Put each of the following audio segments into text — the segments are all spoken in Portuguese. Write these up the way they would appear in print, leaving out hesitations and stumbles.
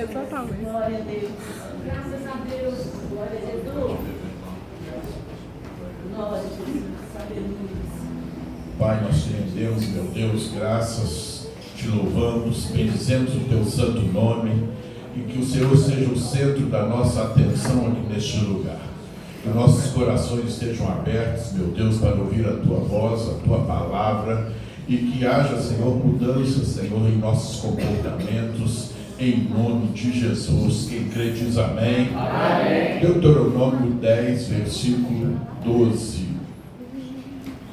Exatamente. Glória a Deus. Graças a Deus. Glória a Jesus. Glória a Jesus. Aleluia. Pai, nós te rendemos, meu Deus, graças, te louvamos, bendizemos o teu santo nome e que o Senhor seja o centro da nossa atenção aqui neste lugar. Que nossos corações estejam abertos, meu Deus, para ouvir a tua voz, a tua palavra e que haja, Senhor, mudança, Senhor, em nossos comportamentos, em nome de Jesus. Quem crê diz amém. Amém. Deuteronômio 10, versículo 12.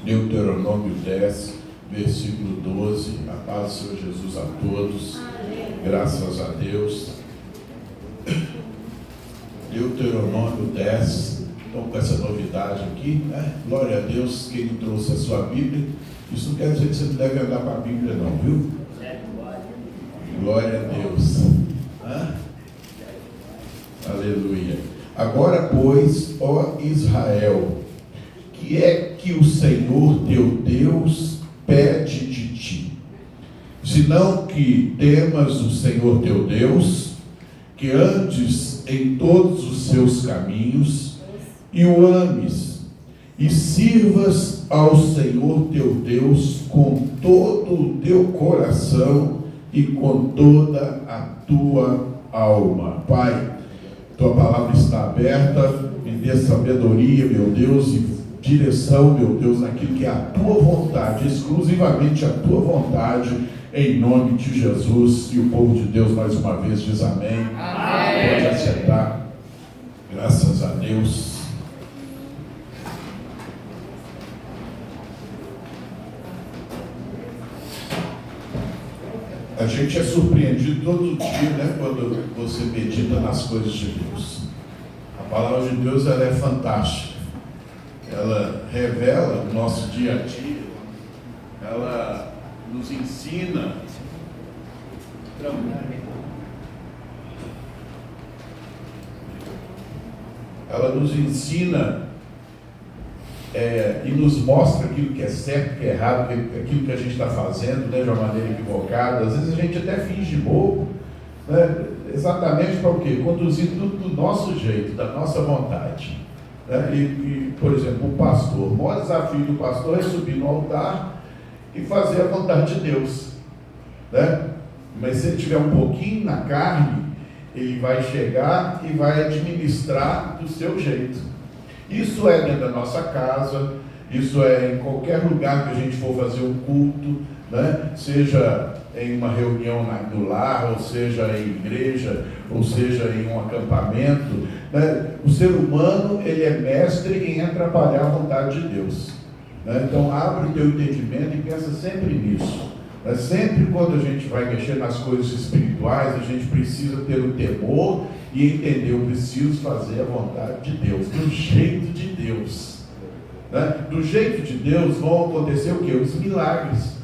Deuteronômio 10, versículo 12. A paz do Senhor Jesus a todos. Amém. Graças a Deus. Deuteronômio 10. Então, com essa novidade aqui, né? Glória a Deus, quem trouxe a sua Bíblia. Isso não quer dizer que você não deve andar com a Bíblia, não, viu? Glória a Deus. Aleluia. Agora, pois, ó Israel, que é que o Senhor teu Deus pede de ti? Senão que temas o Senhor teu Deus, que andes em todos os seus caminhos e o ames, e sirvas ao Senhor teu Deus com todo o teu coração e com toda a tua alma. Pai, tua palavra está aberta, me dê sabedoria, meu Deus, e direção, meu Deus, naquilo que é a tua vontade, exclusivamente a tua vontade, em nome de Jesus. E o povo de Deus mais uma vez diz amém. Amém. Pode acertar. Graças a Deus. A gente é surpreendido todo dia, né, quando você medita nas coisas de Deus. A palavra de Deus, ela é fantástica. Ela revela o nosso dia a dia. Ela nos ensina. Ela nos ensina e nos mostra aquilo que é certo, que é errado, aquilo que a gente está fazendo, né, de uma maneira equivocada. Às vezes a gente até finge bobo, né, exatamente para o quê? Conduzir tudo do nosso jeito, da nossa vontade. Né? Por exemplo, o pastor, o maior desafio do pastor é subir no altar e fazer a vontade de Deus. Né? Mas se ele tiver um pouquinho na carne, ele vai chegar e vai administrar do seu jeito. Isso é dentro da nossa casa, isso é em qualquer lugar que a gente for fazer um culto, né? Seja em uma reunião no lar, ou seja em igreja, ou seja em um acampamento, né? O ser humano, ele é mestre em atrapalhar a vontade de Deus, né? Então abre o teu entendimento e pensa sempre nisso, né? Sempre quando a gente vai mexer nas coisas espirituais, a gente precisa ter o temor e entender, eu preciso fazer a vontade de Deus, do jeito de Deus, né? Do jeito de Deus vão acontecer o quê? Os milagres.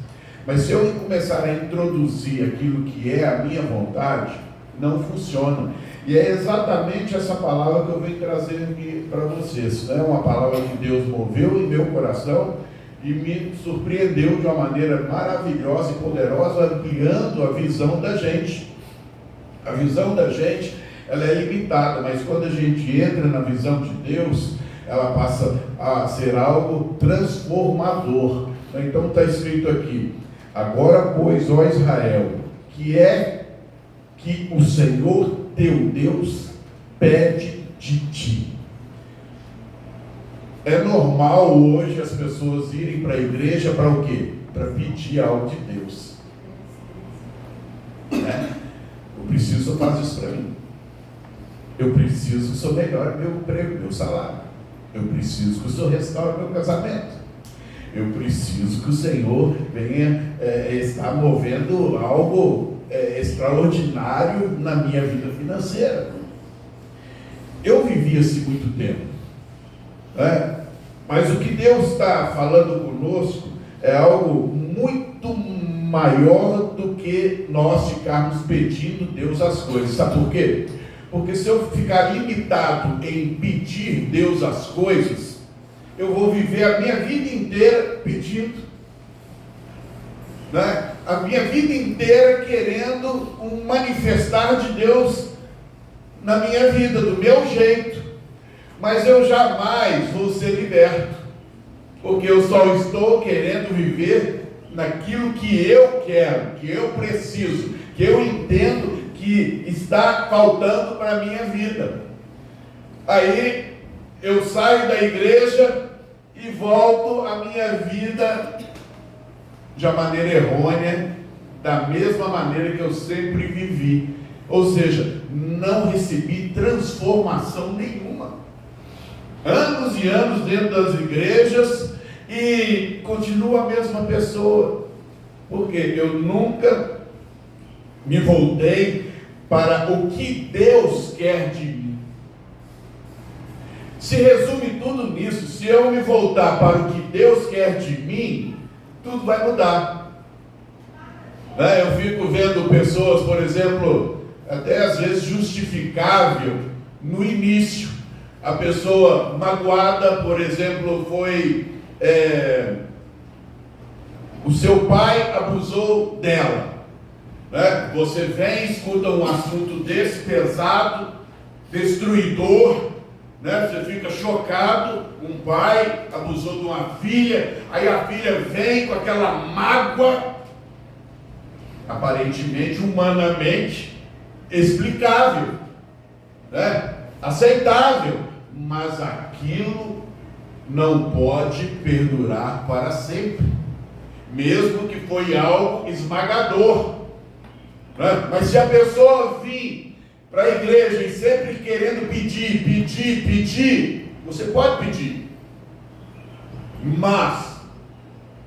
Mas se eu começar a introduzir aquilo que é a minha vontade, não funciona. E é exatamente essa palavra que eu venho trazer aqui para vocês, né? Uma palavra que Deus moveu em meu coração e me surpreendeu de uma maneira maravilhosa e poderosa, ampliando a visão da gente. A visão da gente, ela é limitada, mas quando a gente entra na visão de Deus, ela passa a ser algo transformador. Então está escrito aqui: agora, pois, ó Israel, que é que o Senhor teu Deus pede de ti. É normal hoje as pessoas irem para a igreja para o quê? Para pedir algo de Deus. Né? Eu preciso fazer isso para mim. Eu preciso que o Senhor melhore meu emprego, meu salário. Eu preciso que o Senhor restaure meu casamento. Eu preciso que o Senhor venha estar movendo algo extraordinário na minha vida financeira. Eu vivi assim muito tempo, né? Mas o que Deus está falando conosco é algo muito maior do que nós ficarmos pedindo Deus as coisas. Sabe por quê? Porque se eu ficar limitado em pedir Deus as coisas, eu vou viver a minha vida inteira pedindo, né? a minha vida inteira querendo um manifestar de Deus na minha vida, do meu jeito, mas eu jamais vou ser liberto, porque eu só estou querendo viver naquilo que eu quero, que eu preciso, que eu entendo que está faltando para a minha vida. Aí eu saio da igreja e volto à minha vida de uma maneira errônea, da mesma maneira que eu sempre vivi. Ou seja, não recebi transformação nenhuma. Anos e anos dentro das igrejas e continuo a mesma pessoa. Porque eu nunca me voltei para o que Deus quer de mim. Se resume tudo nisso. Se eu me voltar para o que Deus quer de mim, tudo vai mudar. Eu fico vendo pessoas, por exemplo, até às vezes justificável no início. A pessoa magoada, por exemplo, foi o seu pai abusou dela. Você vem, escuta um assunto desse pesado, destruidor, você fica chocado. Um pai abusou de uma filha, aí a filha vem com aquela mágoa, aparentemente, humanamente explicável, aceitável, mas aquilo não pode perdurar para sempre, mesmo que foi algo esmagador. Mas se a pessoa vir para a igreja e sempre querendo pedir, você pode pedir, mas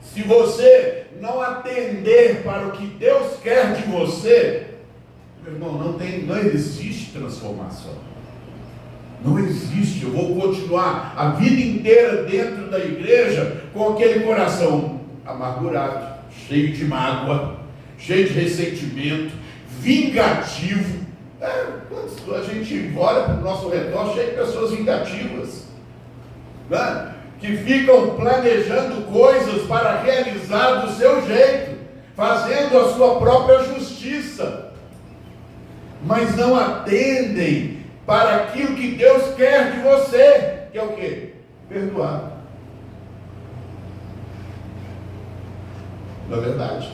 se você não atender para o que Deus quer de você, meu irmão, não existe transformação. Não existe. Eu vou continuar a vida inteira dentro da igreja com aquele coração amargurado, cheio de mágoa, cheio de ressentimento, vingativo. A gente olha para o nosso redor cheio de pessoas vingativas, que ficam planejando coisas para realizar do seu jeito, fazendo a sua própria justiça, mas não atendem para aquilo que Deus quer de você, que é o quê? Perdoar. Não é verdade?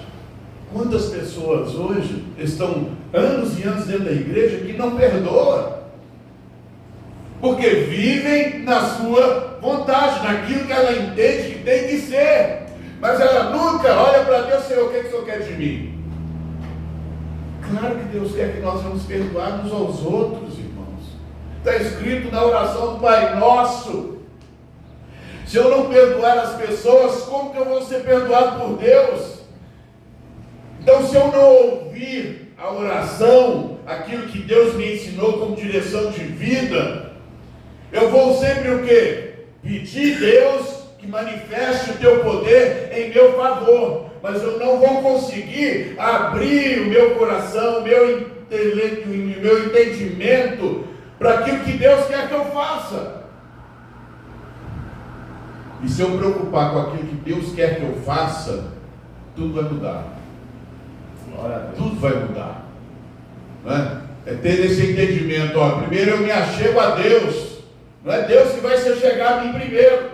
Quantas pessoas hoje estão anos e anos dentro da igreja que não perdoam, porque vivem na sua vontade, naquilo que ela entende que tem que ser, mas ela nunca olha para Deus: Senhor, o que o Senhor quer de mim? Claro que Deus quer que nós vamos perdoar uns aos outros, irmãos. Está escrito na oração do Pai Nosso. Se eu não perdoar as pessoas, como que eu vou ser perdoado por Deus? Então, se eu não ouvir a oração, aquilo que Deus me ensinou como direção de vida, eu vou sempre o quê? Pedir a Deus que manifeste o teu poder em meu favor, mas eu não vou conseguir abrir o meu coração, o meu entendimento para aquilo que Deus quer que eu faça. E se eu preocupar com aquilo que Deus quer que eu faça, tudo vai mudar. Tudo vai mudar. É ter esse entendimento. Primeiro eu me achego a Deus. Não é Deus que vai se achegar a mim primeiro.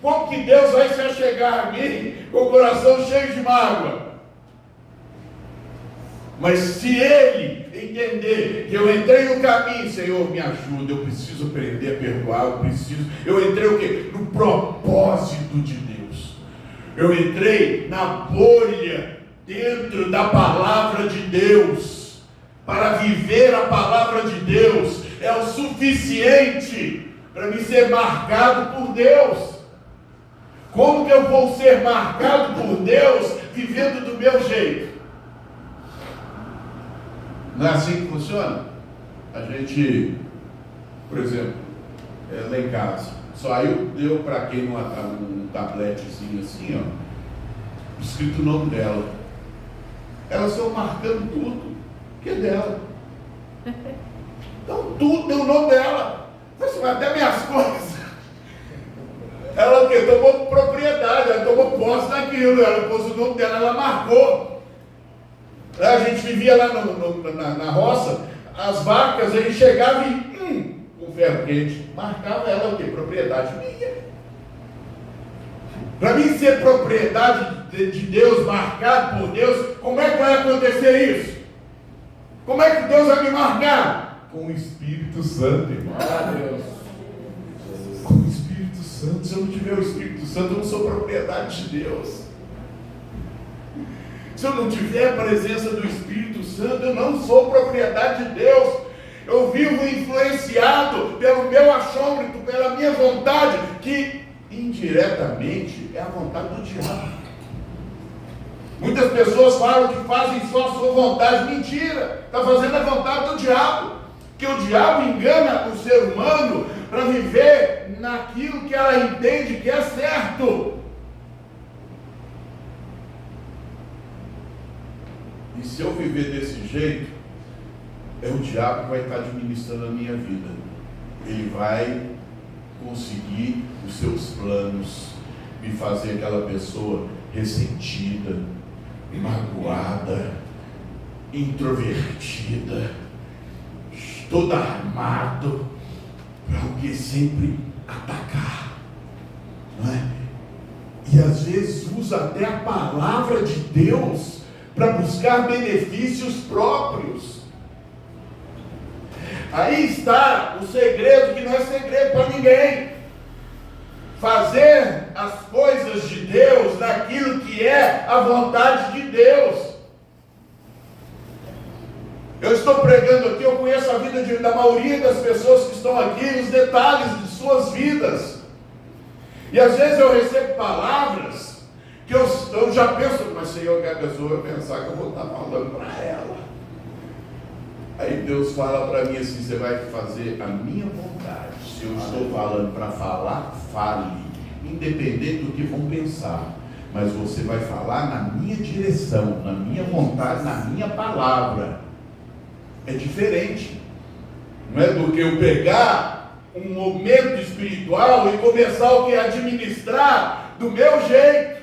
Como que Deus vai se achegar a mim com o coração cheio de mágoa? Mas se Ele entender que eu entrei no caminho, Senhor, me ajuda, eu preciso aprender a perdoar, eu entrei o quê? No propósito de Deus. Eu entrei na bolha dentro da palavra de Deus, para viver a palavra de Deus, é o suficiente para me ser marcado por Deus. Como que eu vou ser marcado por Deus vivendo do meu jeito? Não é assim que funciona? A gente, por exemplo, lá em casa, saiu, deu para quem um tabletezinho assim, escrito o nome dela. Elas estão marcando tudo que é dela. Então tudo tem o nome dela. Até minhas coisas. Ela o quê? Tomou propriedade, ela tomou posse daquilo, ela pôs o nome dela, ela marcou. A gente vivia lá na roça, as vacas, ele chegava e com ferro quente, marcava ela o quê? Propriedade minha. Para mim ser propriedade de Deus, marcado por Deus, como é que vai acontecer isso? Como é que Deus vai me marcar? Com o Espírito Santo, irmão. Com o Espírito Santo. Se eu não tiver o Espírito Santo, eu não sou propriedade de Deus. Se eu não tiver a presença do Espírito Santo, eu não sou propriedade de Deus. Eu vivo influenciado pelo meu achômetro, pela minha vontade, que indiretamente é a vontade do diabo. Muitas pessoas falam que fazem só a sua vontade. Mentira! Está fazendo a vontade do diabo. Que o diabo engana o ser humano para viver naquilo que ela entende que é certo. E se eu viver desse jeito, é o diabo que vai estar administrando a minha vida. Ele vai conseguir os seus planos, me fazer aquela pessoa ressentida, magoada, introvertida, todo armado, para o que sempre atacar, não é? E às vezes usa até a palavra de Deus para buscar benefícios próprios. Aí está o segredo, que não é segredo para ninguém. Fazer as coisas de Deus naquilo que é a vontade de Deus. Eu estou pregando aqui, eu conheço a vida da maioria das pessoas que estão aqui, os detalhes de suas vidas. E às vezes eu recebo palavras que eu já penso, mas Senhor, que a pessoa vai pensar que eu vou estar falando para ela. Aí Deus fala para mim assim: você vai fazer a minha vontade. Se eu estou falando para falar, fale, independente do que vão pensar. Mas você vai falar na minha direção, na minha vontade, na minha palavra. É diferente. Não é do que eu pegar um momento espiritual e começar o que? Administrar do meu jeito,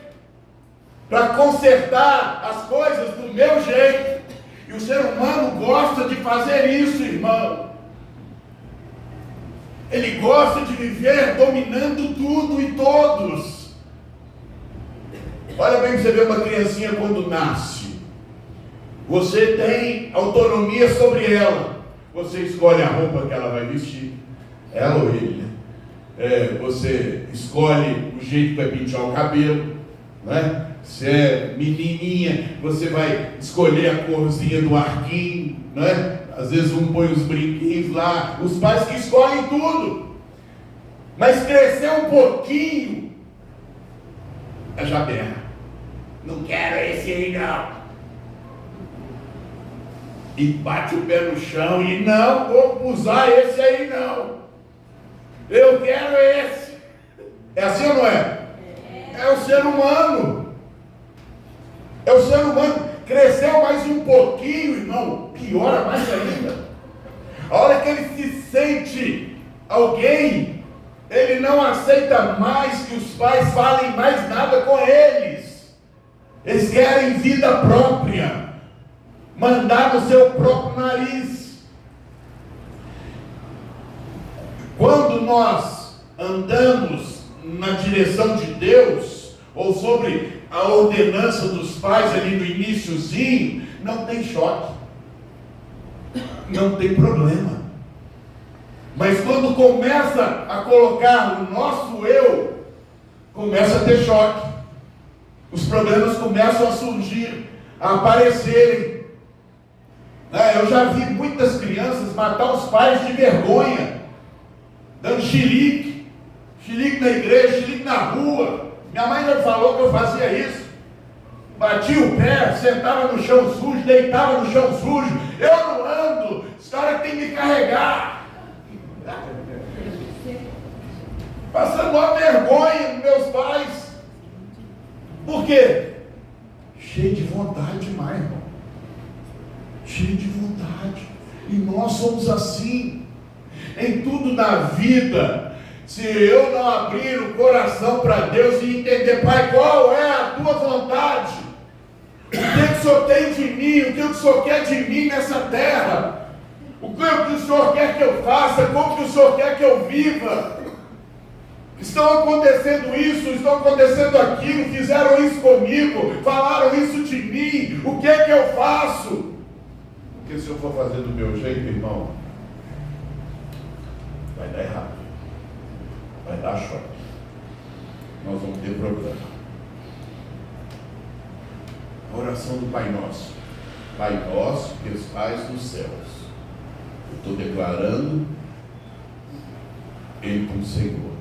para consertar as coisas do meu jeito. E o ser humano gosta de fazer isso, irmão. Ele gosta de viver dominando tudo e todos. Olha bem para você ver uma criancinha quando nasce. Você tem autonomia sobre ela. Você escolhe a roupa que ela vai vestir. Ela ou ele, né? Você escolhe o jeito que vai pintar o cabelo, né? Se é menininha, você vai escolher a corzinha do arquinho, né? Às vezes põe os brinquinhos lá. Os pais que escolhem tudo. Mas crescer um pouquinho, já berra. Não quero esse aí não. E bate o pé no chão e não vou usar esse aí não. Eu quero esse. É assim ou não é? É o ser humano. É o ser humano. Cresceu mais um pouquinho, irmão, piora mais ainda. A hora que ele se sente alguém, ele não aceita mais que os pais falem mais nada com eles. Eles querem vida própria, mandar no seu próprio nariz. Quando nós andamos na direção de Deus, ou sobre a ordenança dos pais ali no iniciozinho, não tem choque, não tem problema. Mas quando começa a colocar o nosso eu, começa a ter choque. Os problemas começam a surgir, a aparecerem. Eu já vi muitas crianças matar os pais de vergonha, dando xilique na igreja, xilique na rua. Minha mãe já falou que eu fazia isso. Batia o pé, sentava no chão sujo, deitava no chão sujo. Eu não ando, esse cara tem que me carregar. Passando uma vergonha dos meus pais. Por quê? Cheio de vontade demais, irmão. Cheio de vontade. E nós somos assim. Em tudo na vida. Se eu não abrir o coração para Deus e entender, Pai, qual é a tua vontade? O que o Senhor tem de mim, o que o Senhor quer de mim nessa terra, o que o Senhor quer que eu faça, como que o Senhor quer que eu viva. Estão acontecendo isso, estão acontecendo aquilo, fizeram isso comigo, falaram isso de mim, o que é que eu faço? Porque se eu for fazer do meu jeito, irmão, vai dar errado, vai dar choque, nós vamos ter problema. A oração do Pai Nosso: Pai Nosso que estais nos céus. Eu estou declarando Ele como Senhor.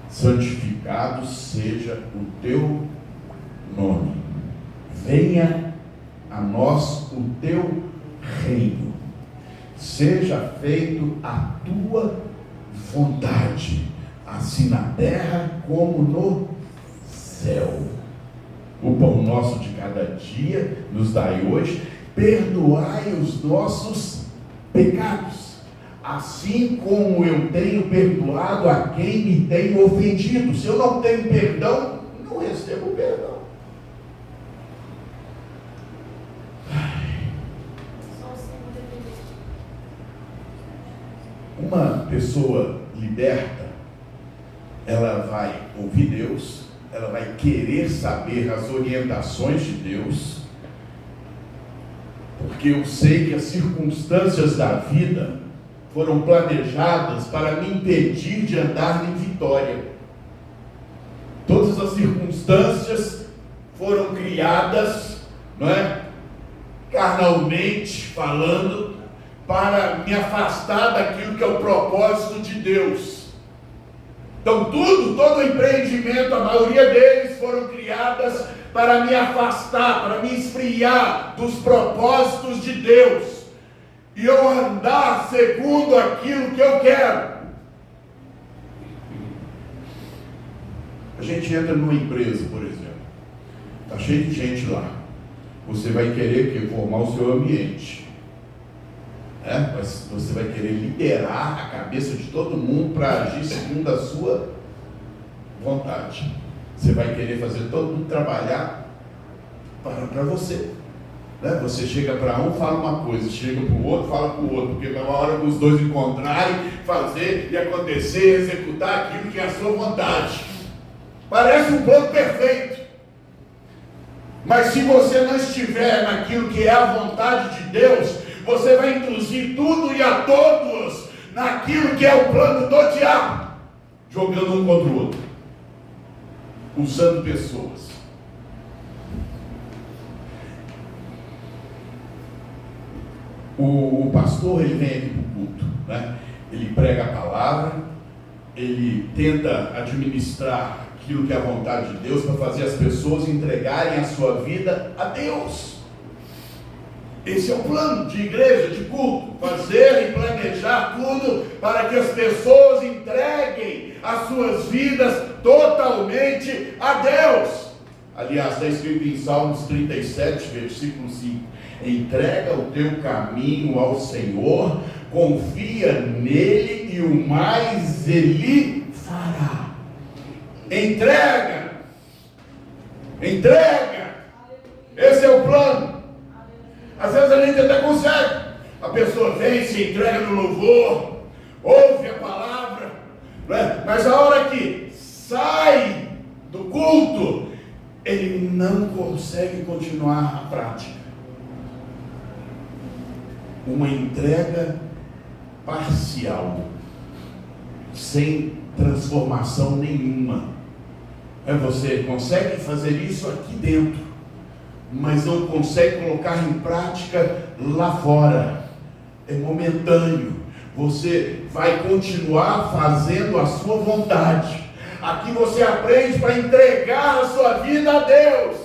Santificado seja o teu nome. Venha a nós o teu reino. Seja feito a tua vontade, assim na terra como no céu. O pão nosso de cada dia nos dai hoje. Perdoai os nossos pecados, assim como eu tenho perdoado a quem me tem ofendido. Se eu não tenho perdão, não recebo perdão. Uma pessoa liberta, ela vai ouvir Deus, ela vai querer saber as orientações de Deus, porque eu sei que as circunstâncias da vida foram planejadas para me impedir de andar em vitória. Todas as circunstâncias foram criadas, não é? Carnalmente falando, para me afastar daquilo que é o propósito de Deus. Então todo empreendimento, a maioria deles foram criadas para me afastar, para me esfriar dos propósitos de Deus, e eu andar segundo aquilo que eu quero. A gente entra numa empresa, por exemplo, está cheio de gente lá, você vai querer formar o seu ambiente, você vai querer liderar a cabeça de todo mundo para agir segundo a sua vontade. Você vai querer fazer todo mundo trabalhar para você. Você chega para um, fala uma coisa, chega para o outro, fala para o outro, porque na hora que os dois encontrarem, fazer e acontecer, executar aquilo que é a sua vontade. Parece um plano perfeito. Mas se você não estiver naquilo que é a vontade de Deus, você vai induzir tudo e a todos naquilo que é o plano do diabo, jogando um contra o outro, usando pessoas. O pastor, ele vem aqui para o culto, ele prega a palavra, ele tenta administrar aquilo que é a vontade de Deus, para fazer as pessoas entregarem a sua vida a Deus. Esse é o plano de igreja, de culto, fazer e planejar tudo para que as pessoas entreguem as suas vidas totalmente a Deus. Aliás, está escrito em Salmos 37, versículo 5, entrega o teu caminho ao Senhor, confia nele e o mais ele fará. Entrega, esse é o plano. Às vezes a gente até consegue, a pessoa vem, se entrega no louvor, ouve a palavra, mas a hora que sai do culto, ele não consegue continuar a prática. Uma entrega parcial, sem transformação nenhuma. Você consegue fazer isso aqui dentro, mas não consegue colocar em prática lá fora. É momentâneo. Você vai continuar fazendo a sua vontade. Aqui você aprende para entregar a sua vida a Deus,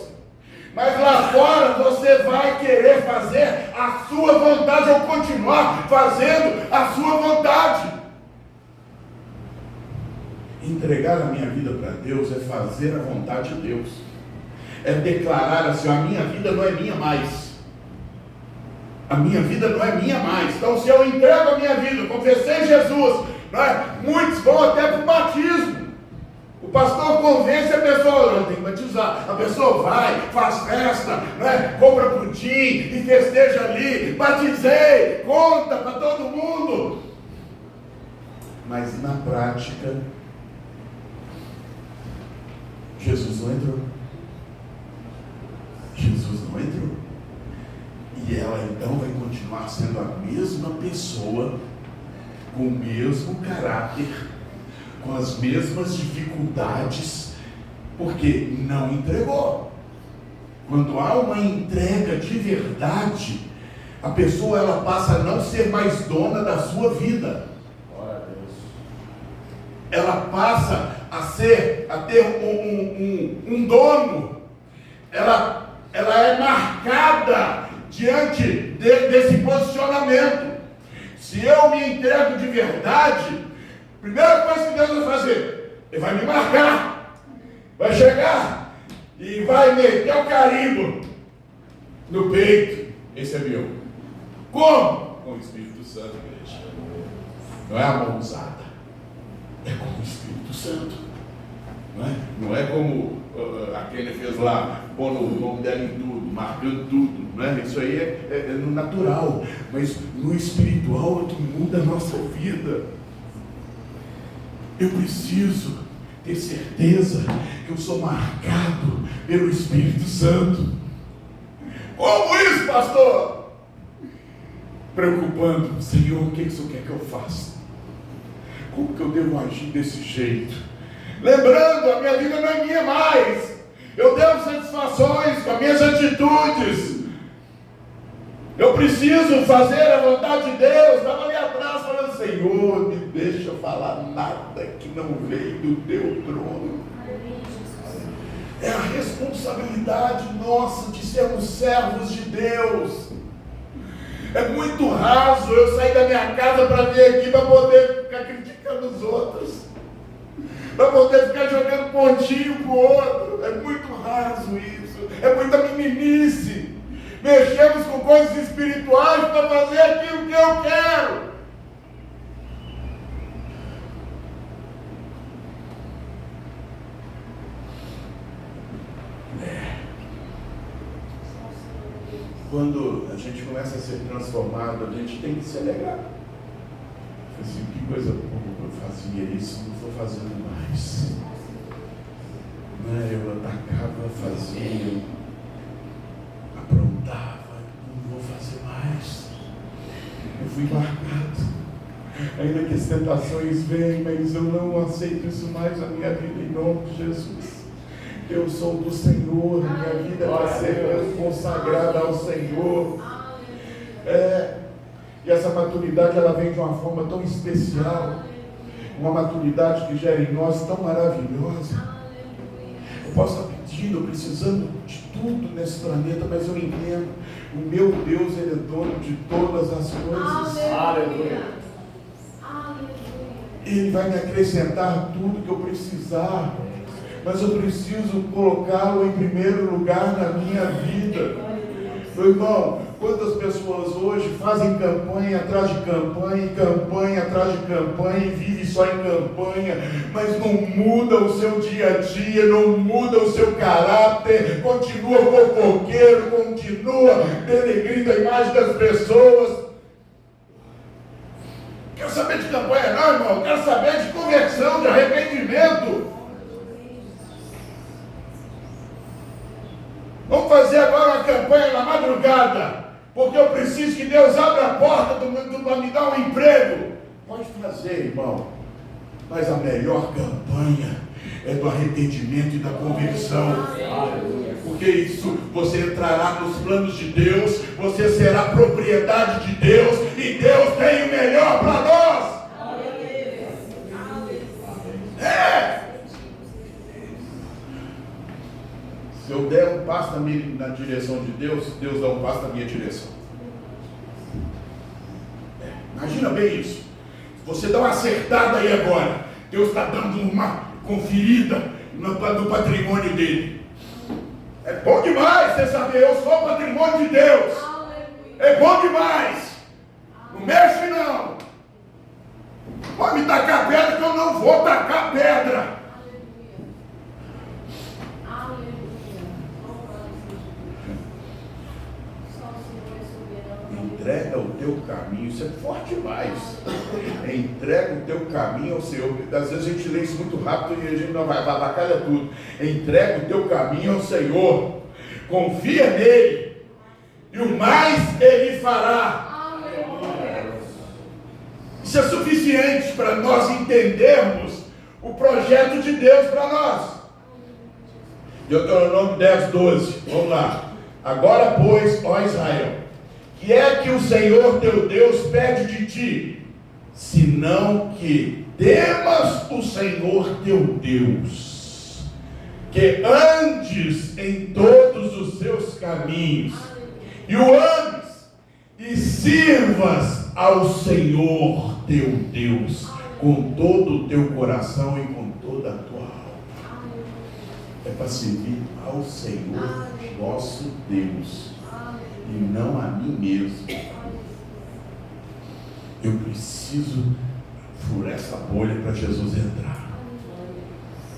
mas lá fora você vai querer fazer a sua vontade, ou continuar fazendo a sua vontade. Entregar a minha vida para Deus é fazer a vontade de Deus, é declarar assim: a minha vida não é minha mais, a minha vida não é minha mais. Então, se eu entrego a minha vida, confessei Jesus, muitos vão até para o batismo. O pastor convence a pessoa, ela tem que batizar. A pessoa vai, faz festa, né? Compra pudim e festeja ali. Batizei, conta para todo mundo. Mas na prática, Jesus não entrou. Jesus não entrou. E ela então vai continuar sendo a mesma pessoa, com o mesmo caráter, com as mesmas dificuldades, porque não entregou. Quando há uma entrega de verdade, a pessoa ela passa a não ser mais dona da sua vida. Glória a Deus. Ela passa a ter um dono. Ela é marcada diante desse posicionamento. Se eu me entrego de verdade, a primeira coisa que Deus vai fazer, Ele vai me marcar, vai chegar e vai meter o carimbo no peito. Esse é meu. Como? Com o Espírito Santo, igreja. Não é a mão usada, é com o Espírito Santo. Não é como aquele fez lá, pondo o nome dela em tudo, marcando tudo. Não é? Isso aí é no natural, mas no espiritual é que muda a nossa vida. Eu preciso ter certeza que eu sou marcado pelo Espírito Santo. Como isso, pastor? Preocupando, Senhor, o que o Senhor quer que eu faça? Como que eu devo agir desse jeito? Lembrando, a minha vida não é minha mais. Eu devo satisfações com as minhas atitudes. Eu preciso fazer a vontade de Deus. Estava ali atrás falando, Senhor, me deixa falar nada que não veio do teu trono. É a responsabilidade nossa de sermos servos de Deus. É muito raso eu sair da minha casa para vir aqui para poder ficar criticando os outros, para poder ficar jogando pontinho pro outro. É muito raso isso. É muita meninice. Mexemos com coisas espirituais para fazer aquilo que eu quero. Quando a gente começa a ser transformado, a gente tem que se alegrar. Assim, que coisa boa, eu fazia isso, não estou fazendo mais. Eu atacava, fazia, aprontava, não vou fazer mais. Eu fui marcado. Ainda que as tentações venham, mas eu não aceito isso mais na minha vida, em nome de Jesus. Eu sou do Senhor, minha vida vai ser consagrada ao Senhor. E essa maturidade ela vem de uma forma tão especial, uma maturidade que gera em nós tão maravilhosa. Eu posso estar pedindo, precisando de tudo nesse planeta, mas eu entendo, o meu Deus, Ele é dono de todas as coisas. Aleluia. Ele vai me acrescentar tudo que eu precisar, mas eu preciso colocá-lo em primeiro lugar na minha vida. Meu irmão, quantas pessoas hoje fazem campanha atrás de campanha, campanha atrás de campanha, e vive só em campanha, mas não muda o seu dia a dia, não muda o seu caráter, continua fofoqueiro, continua denegrindo a imagem das pessoas. Quero saber de campanha não, irmão, quero saber de conversão, de arrependimento. Vamos fazer agora uma campanha na madrugada, porque eu preciso que Deus abra a porta para me dar um emprego. Pode fazer, irmão, mas a melhor campanha é do arrependimento e da conversão. Porque isso, você entrará nos planos de Deus, você será propriedade de Deus, e Deus tem o melhor para nós. Se eu der um passo na direção de Deus, Deus dá um passo na minha direção. Imagina bem isso. Você dá uma acertada aí agora, Deus está dando uma conferida no patrimônio dele. É bom demais você saber, eu sou o patrimônio de Deus. É bom demais. Não mexe não. Pode me tacar pedra que eu não vou tacar pedra. teu caminho, isso é forte demais. Entrega o teu caminho ao Senhor. Às vezes a gente lê isso muito rápido e a gente não vai avacalha tudo. Entrega o teu caminho ao Senhor, confia nele, e o mais ele fará. Isso é suficiente para nós entendermos o projeto de Deus para nós. Deuteronômio 10:12, vamos lá. Agora, pois, ó Israel, que é que o Senhor teu Deus pede de ti, senão que temas o Senhor teu Deus, que andes em todos os seus caminhos, e o ames, e sirvas ao Senhor teu Deus, com todo o teu coração e com toda a tua alma. É para servir ao Senhor nosso Deus, e não a mim mesmo. Eu preciso furar essa bolha para Jesus entrar,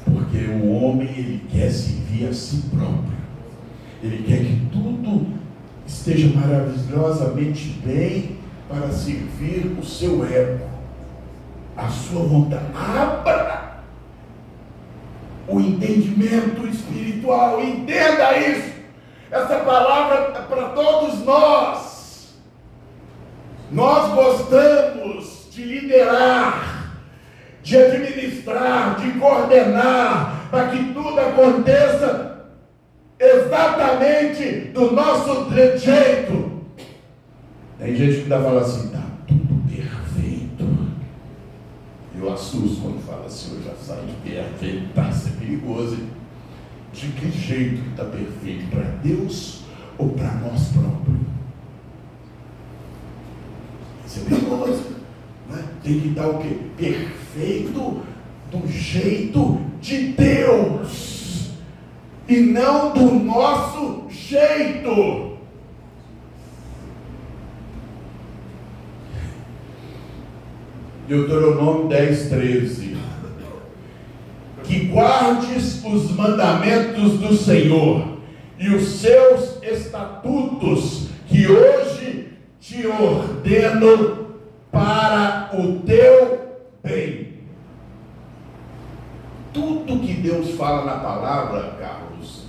porque o homem, ele quer servir a si próprio, ele quer que tudo esteja maravilhosamente bem para servir o seu ego, a sua vontade. Abra o entendimento espiritual, entenda isso. Essa palavra é para todos nós. Nós gostamos de liderar, de administrar, de coordenar, para que tudo aconteça exatamente do nosso jeito. Tem gente que ainda fala assim, está tudo perfeito. Eu assusto quando fala assim, eu já saio de perfeito, isso é perigoso, hein? De que jeito que está perfeito? Para Deus ou para nós próprios? Isso é perigoso, né? Tem que estar o quê? Perfeito do jeito de Deus e não do nosso jeito. Deuteronômio 10:13. Que guardes os mandamentos do Senhor e os seus estatutos, que hoje te ordeno para o teu bem. Tudo que Deus fala na palavra, Carlos,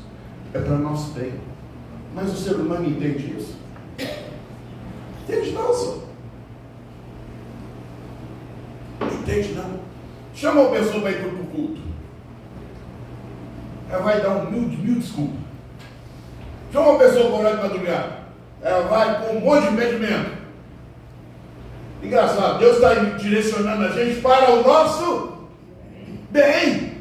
é para nosso bem. Mas o ser humano entende isso? Entende não, senhor? Entende não? Chama uma pessoa para ir para o culto. Ela vai dar mil desculpas. Chama uma pessoa para orar de madrugada. Ela vai com um monte de impedimento. Engraçado, Deus está direcionando a gente para o nosso bem.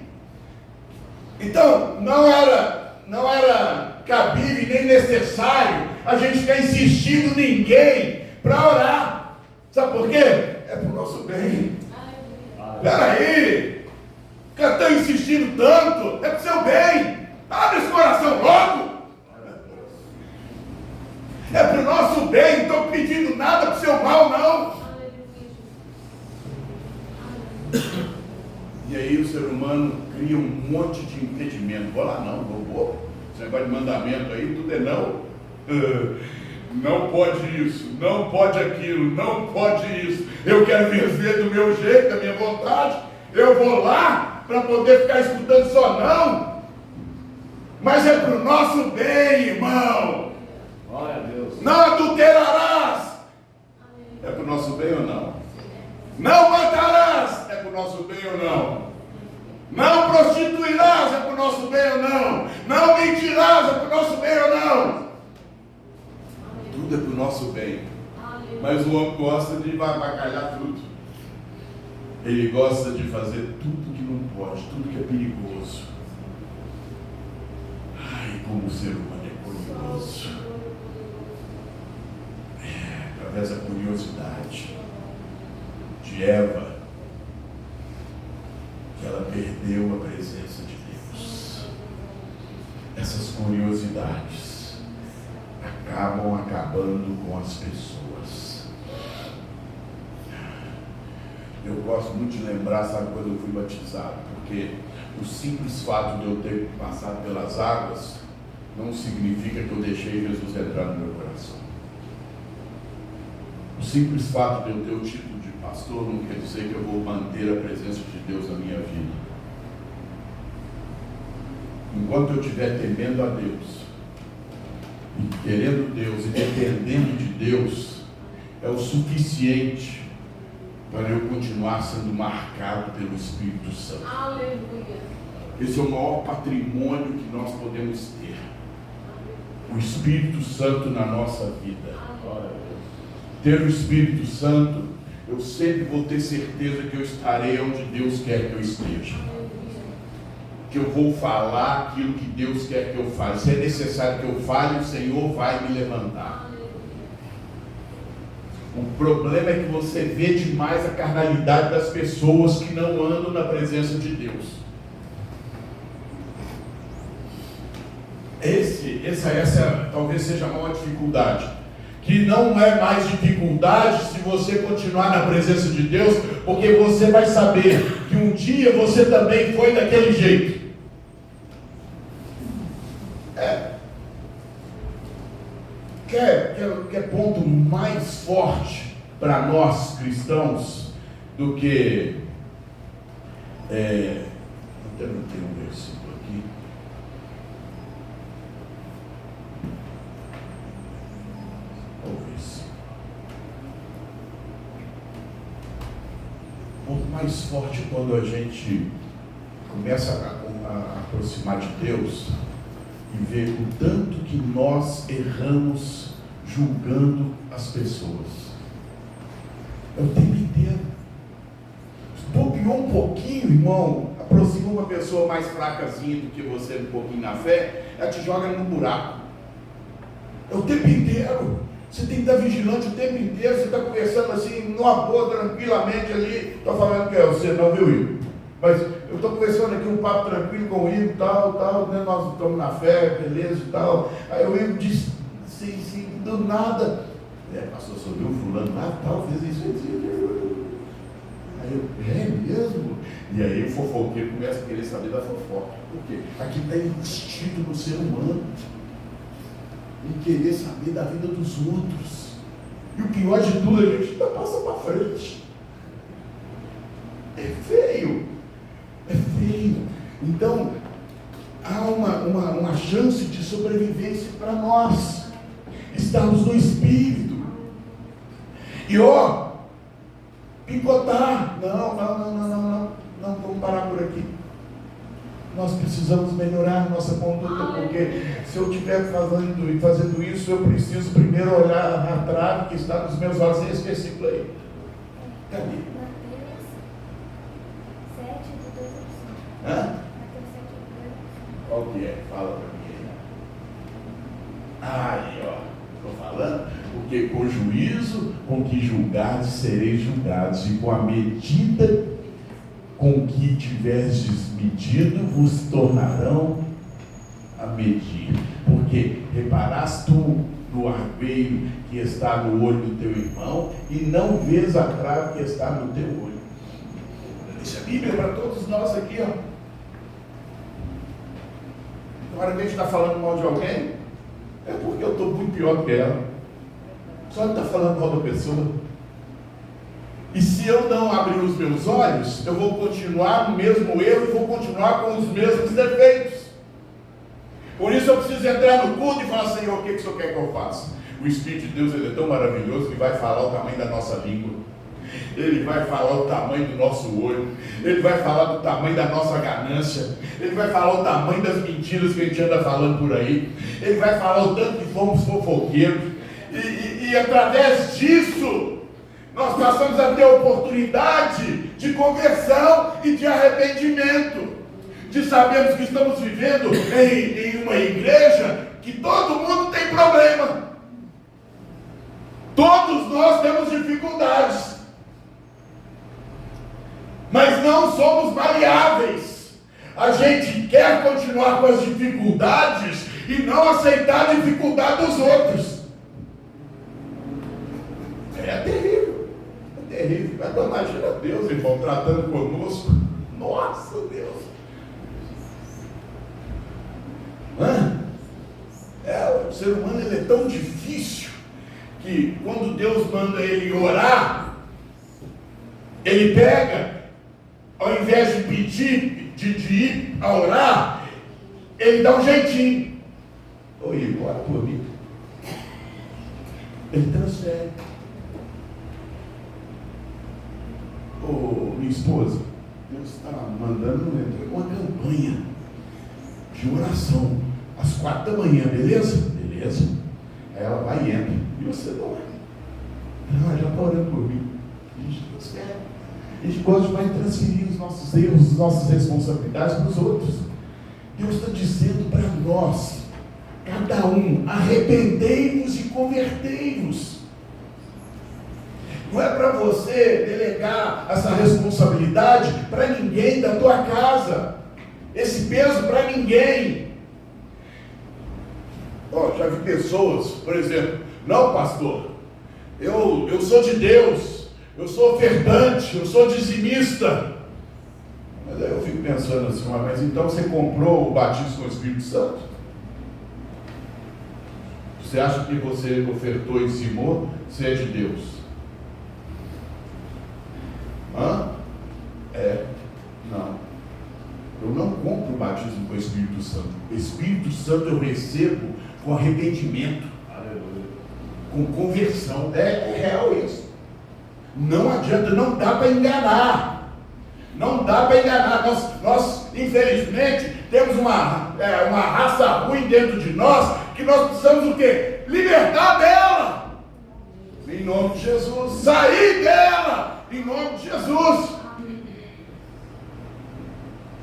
Então, não era cabível nem necessário a gente ficar insistindo em ninguém para orar. Sabe por quê? É para o nosso bem. Espera aí, que estão insistindo tanto, é para o seu bem. Abre esse coração logo. É para o nosso bem, não estou pedindo nada para o seu mal, não. E aí o ser humano cria um monte de impedimento. Vou lá não, vou. Esse negócio de mandamento aí, tudo é não. Não pode isso, não pode aquilo, não pode isso. Eu quero viver do meu jeito, da minha vontade. Eu vou lá para poder ficar escutando só não. Mas é para o nosso bem, irmão. Glória a Deus. Não adulterarás. É para o nosso bem ou não? Não matarás. É para o nosso bem ou não? Não prostituirás. É para o nosso bem ou não? Não mentirás. É para o nosso bem ou não? Tudo é para o nosso bem. Mas o homem gosta de avacalhar tudo. Ele gosta de fazer tudo que não pode, tudo que é perigoso. Ai, como o ser humano é curioso. Através da curiosidade de Eva, que ela perdeu a presença de Deus. Essas curiosidades acabam acabando com as pessoas. Eu gosto muito de lembrar, sabe, quando eu fui batizado, porque o simples fato de eu ter passado pelas águas não significa que eu deixei Jesus entrar no meu coração. O O simples fato de eu ter o título de pastor não quer dizer que eu vou manter a presença de Deus na minha vida. Enquanto eu estiver temendo a Deus, e querendo Deus, e dependendo de Deus, é o suficiente para eu continuar sendo marcado pelo Espírito Santo. Aleluia. Esse é o maior patrimônio que nós podemos ter. O Espírito Santo na nossa vida. Ter o Espírito Santo, eu sempre vou ter certeza que eu estarei onde Deus quer que eu esteja. Que eu vou falar aquilo que Deus quer que eu faça. Se é necessário que eu fale, o Senhor vai me levantar. O problema é que você vê demais a carnalidade das pessoas que não andam na presença de Deus. Essa talvez seja a maior dificuldade. Que não é mais dificuldade se você continuar na presença de Deus, porque você vai saber que um dia você também foi daquele jeito. Quer ponto mais forte para nós cristãos do que até não tem um versículo aqui. Talvez. Ponto mais forte quando a gente começa a aproximar de Deus e ver o tanto que nós erramos julgando as pessoas. É o tempo inteiro. Bobeou um pouquinho, irmão, aproxima uma pessoa mais fracazinha do que você um pouquinho na fé, ela te joga num buraco. É o tempo inteiro. Você tem que estar vigilante o tempo inteiro. Você está conversando assim, numa boa, tranquilamente ali. Estou falando que é você, não, viu, Igor? Mas eu estou conversando aqui um papo tranquilo com o Igor, tal, né? Nós estamos na fé, beleza e tal. Aí o Igor disse, sim, do nada. Pastor, você viu fulano lá, tal, fez isso. Aí eu, é mesmo? E aí o fofoqueiro começa a querer saber da fofoca. Por quê? Aqui está instinto no ser humano. Em querer saber da vida dos outros. E o pior de tudo, a gente ainda passa para frente. É feio. Então, há uma chance de sobrevivência para nós. Estamos no Espírito. E picotar. Não, vamos parar por aqui. Nós precisamos melhorar a nossa conduta, porque se eu estiver fazendo isso, eu preciso primeiro olhar a trave que está nos meus olhos. Esse versículo aí. Cadê? Mateus 7, do 2 ao 5. Hã? Mateus 7, do 2 ao 5. Qual que é? Fala para mim aí. Aí, estou falando. Porque com juízo, com que julgares, sereis julgados, e com a medida com que tiverdes medido, vos tornarão a medir. Porque reparas tu no arbeiro que está no olho do teu irmão, e não vês a trave que está no teu olho. Isso é Bíblia para todos nós aqui, ó. Agora que a gente está falando mal de alguém, é porque eu estou muito pior do que ela. Só está falando mal da pessoa. E se eu não abrir os meus olhos, eu vou continuar no mesmo erro e vou continuar com os mesmos defeitos. Por isso eu preciso entrar no culto e falar, Senhor, o que o Senhor quer que eu faça? O Espírito de Deus, ele é tão maravilhoso que vai falar o tamanho da nossa língua. Ele vai falar o tamanho do nosso olho. Ele vai falar do tamanho da nossa ganância. Ele vai falar o tamanho das mentiras que a gente anda falando por aí. Ele vai falar o tanto que fomos fofoqueiros. E através disso, nós passamos a ter oportunidade de conversão e de arrependimento. De sabermos que estamos vivendo em uma igreja que todo mundo tem problema. Todos nós temos dificuldades. Mas não somos maleáveis. A gente quer continuar com as dificuldades e não aceitar a dificuldade dos outros. É terrível. Então imagina Deus, irmão, tratando conosco. Nossa, Deus. O ser humano ele é tão difícil que que quando Deus manda ele orar, ele pega, ao invés de pedir, de ir a orar, ele dá um jeitinho. Oi, ora por mim. Ele transfere. Minha esposa, Deus está mandando uma campanha de oração às 4 da manhã, beleza? Beleza. Aí ela vai e entra. E você não vai. Ela já está orando por mim. A gente transfere. A gente gosta de transferir os nossos erros, as nossas responsabilidades para os outros. Deus está dizendo para nós, cada um, arrependei-vos e convertei-vos. Não é para você delegar essa responsabilidade para ninguém da tua casa, esse peso para ninguém. Já vi pessoas, por exemplo, não, pastor, eu sou de Deus, eu sou ofertante, eu sou dizimista. Mas aí eu fico pensando assim, mas então você comprou o batismo com o Espírito Santo? Você acha que você ofertou e dizimou? Você é de Deus? Não. Eu não compro o batismo com o Espírito Santo. O Espírito Santo eu recebo com arrependimento. Aleluia. Com conversão. É real isso. Não adianta, não dá para enganar. Não dá para enganar. Nós, infelizmente, temos uma raça ruim dentro de nós, que nós precisamos o quê? Libertar dela. Em nome de Jesus. Sair dela. Em nome de Jesus.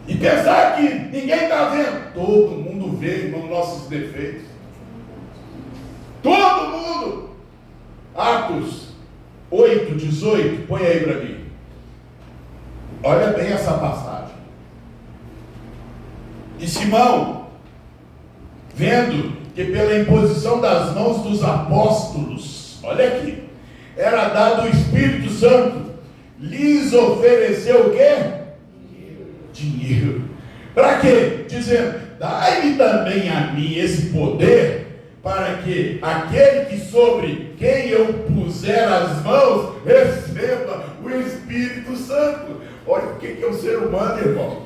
E pensar que ninguém está vendo. Todo mundo vê, irmão, nossos defeitos. Todo mundo. Atos 8, 18. Põe aí para mim. Olha bem essa passagem. E Simão, vendo que pela imposição das mãos dos apóstolos, olha aqui, era dado o Espírito Santo, lhes ofereceu o quê? Dinheiro. Para quê? Dizendo, dai-me também a mim esse poder, para que aquele que sobre quem eu puser as mãos, receba o Espírito Santo. Olha o que é o ser humano, irmão.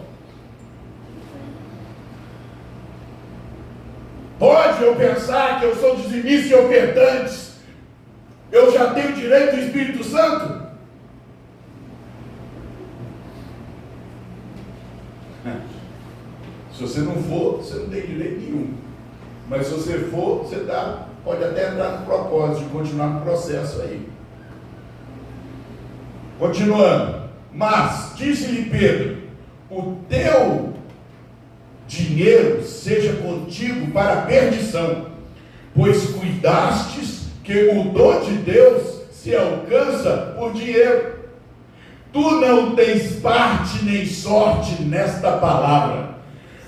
Pode eu pensar que eu sou dizimista e ofertante, eu já tenho direito ao Espírito Santo? Se você não for, você não tem direito nenhum. Mas se você for, você pode até entrar no propósito de continuar no processo aí. Continuando. Mas, disse-lhe Pedro, o teu dinheiro seja contigo para a perdição, pois cuidastes que o dom de Deus se alcança por dinheiro. Tu não tens parte nem sorte nesta palavra,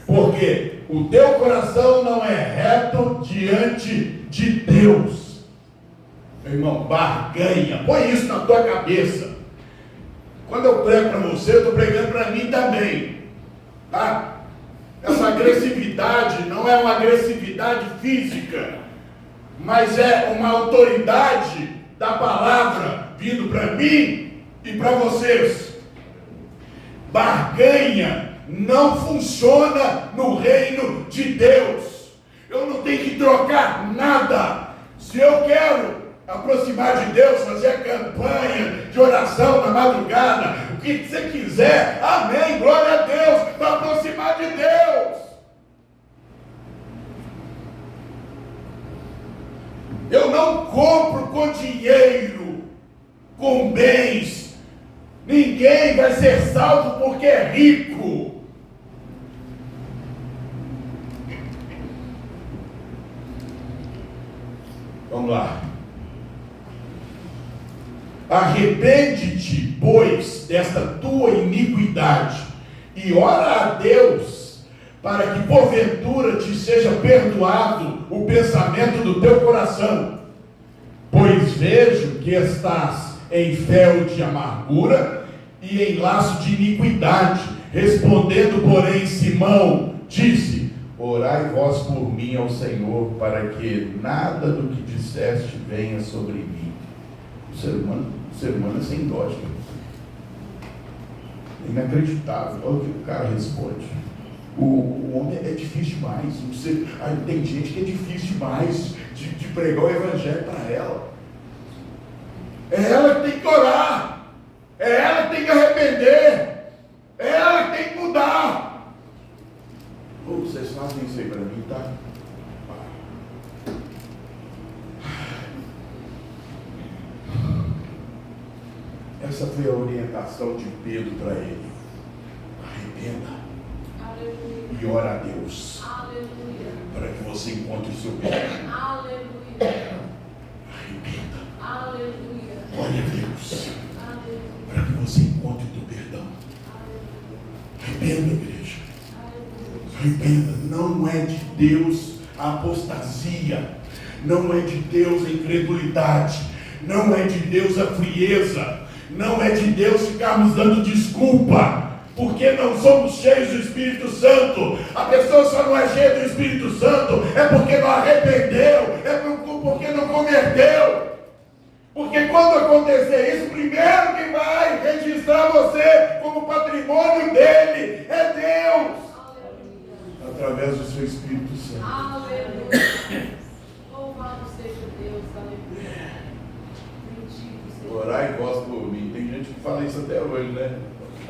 porque o teu coração não é reto diante de Deus. Meu irmão, barganha, põe isso na tua cabeça. Quando eu prego para você, eu estou pregando para mim também, tá? Essa agressividade não é uma agressividade física, mas é uma autoridade da palavra vindo para mim e para vocês. Barganha não funciona no reino de Deus. Eu não tenho que trocar nada. Se eu quero aproximar de Deus, fazer a campanha de oração na madrugada, o que você quiser, amém, glória a Deus, para aproximar de Deus. Eu não compro com dinheiro, com bens. Ninguém vai ser salvo porque é rico. Vamos lá. Arrepende-te, pois, desta tua iniquidade, e ora a Deus, para que porventura te seja perdoado o pensamento do teu coração. Pois vejo que estás em fel de amargura e em laço de iniquidade. Respondendo, porém, Simão disse: Orai vós por mim ao Senhor, para que nada do que disseste venha sobre mim. O ser humano é sem lógica. É inacreditável. Olha o que o cara responde. O homem é difícil demais. Tem gente que é difícil demais de pregar o evangelho para ela. É ela que tem que orar. É ela que tem que arrepender. É ela que tem que mudar. Vocês fazem isso aí para mim, tá? Essa foi a orientação de Pedro para ele. Arrependa. Aleluia. E ora a Deus. Aleluia. Para que você encontre o seu perdão. Aleluia. Arrependa. Aleluia. Ore a Deus. Aleluia. Para que você encontre o teu perdão. Arrependa, igreja. Arrependa. Não é de Deus a apostasia. Não é de Deus a incredulidade. Não é de Deus a frieza. Não é de Deus ficarmos dando desculpa porque não somos cheios do Espírito Santo. A pessoa só não é cheia do Espírito Santo é porque não arrependeu, é porque não converteu. Porque quando acontecer isso, primeiro quem vai registrar você como patrimônio dele é Deus. Aleluia. Através do seu Espírito Santo. Aleluia. Louvado seja Deus. Aleluia. Orar e vós por mim. Tem gente que fala isso até hoje, né?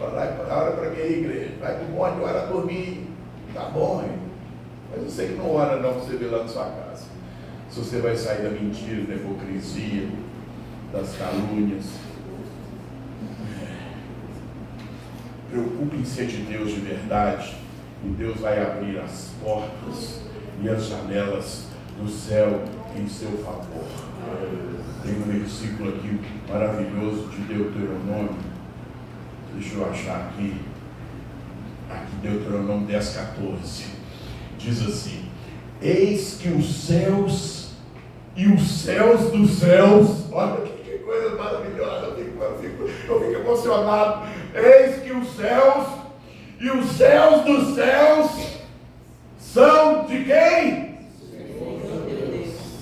Ora para minha igreja. Vai para o monte, ora por mim. Tá bom, hein? Mas eu sei que não ora não, você vê lá na sua casa. Se você vai sair da mentira, da hipocrisia, das calúnias. Preocupem-se de Deus de verdade. E Deus vai abrir as portas e as janelas do céu em seu favor. Tem um versículo aqui maravilhoso de Deuteronômio. Deixa eu achar aqui. Aqui Deuteronômio 10:14. Diz assim: eis que os céus e os céus dos céus, olha que coisa maravilhosa, eu fico emocionado. Eis que os céus e os céus dos céus são de quem?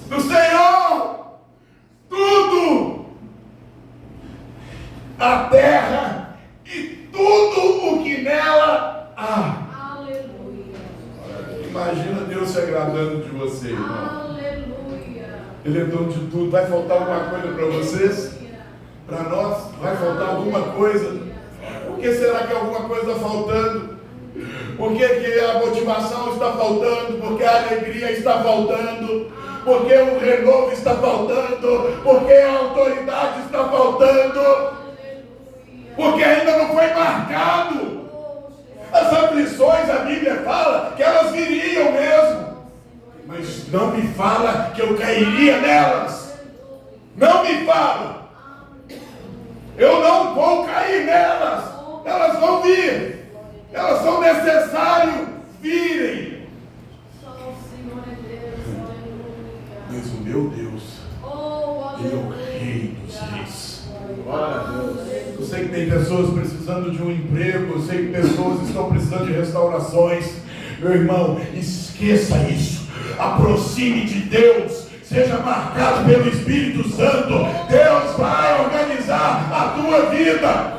Do Senhor. Tudo, a terra e tudo o que nela há. Aleluia. Imagina Deus se agradando de você, irmão. Aleluia. Ele é dono de tudo. Vai faltar alguma coisa para vocês? Para nós? Vai faltar alguma coisa? Por que será que alguma coisa está faltando? Por que a motivação está faltando? Porque a alegria está faltando? Porque o renovo está faltando? Porque a autoridade está faltando? Porque ainda não foi marcado. As aflições, a Bíblia fala que elas viriam mesmo, mas não me fala que eu cairia nelas. Não me fala. Eu não vou cair nelas. Elas vão vir. Elas são necessárias virem. Mas o meu Deus, Ele é o Rei dos Reis. Glória a Deus. Eu sei que tem pessoas precisando de um emprego, eu sei que pessoas estão precisando de restaurações. Meu irmão, esqueça isso. Aproxime de Deus. Seja marcado pelo Espírito Santo. Deus vai organizar a tua vida.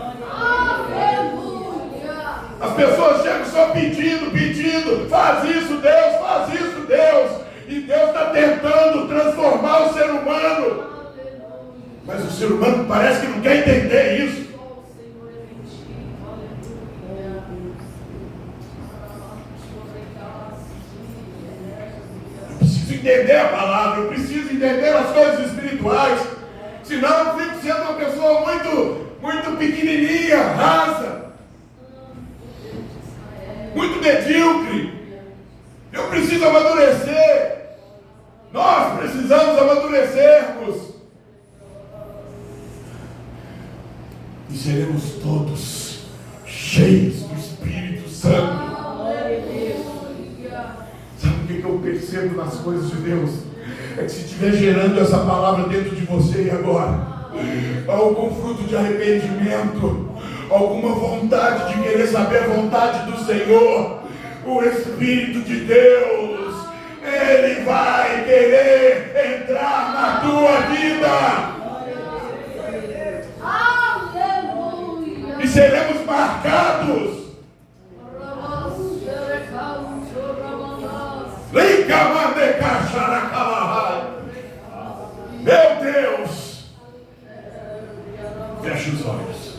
As pessoas chegam só pedindo, faz isso Deus, e Deus está tentando transformar o ser humano, mas o ser humano parece que não quer entender isso. Eu preciso entender a palavra, eu preciso entender as coisas espirituais, senão eu fico sendo uma pessoa muito pequenininha, rasa, muito medíocre. Eu preciso amadurecer. Nós precisamos amadurecermos. E seremos todos cheios do Espírito Santo. Sabe o que eu percebo nas coisas de Deus? É que se estiver gerando essa palavra dentro de você e agora, algum fruto de arrependimento, alguma vontade de querer saber a vontade do Senhor, o Espírito de Deus, Ele vai querer entrar na tua vida. Aleluia. E seremos marcados. Meu Deus, feche os olhos.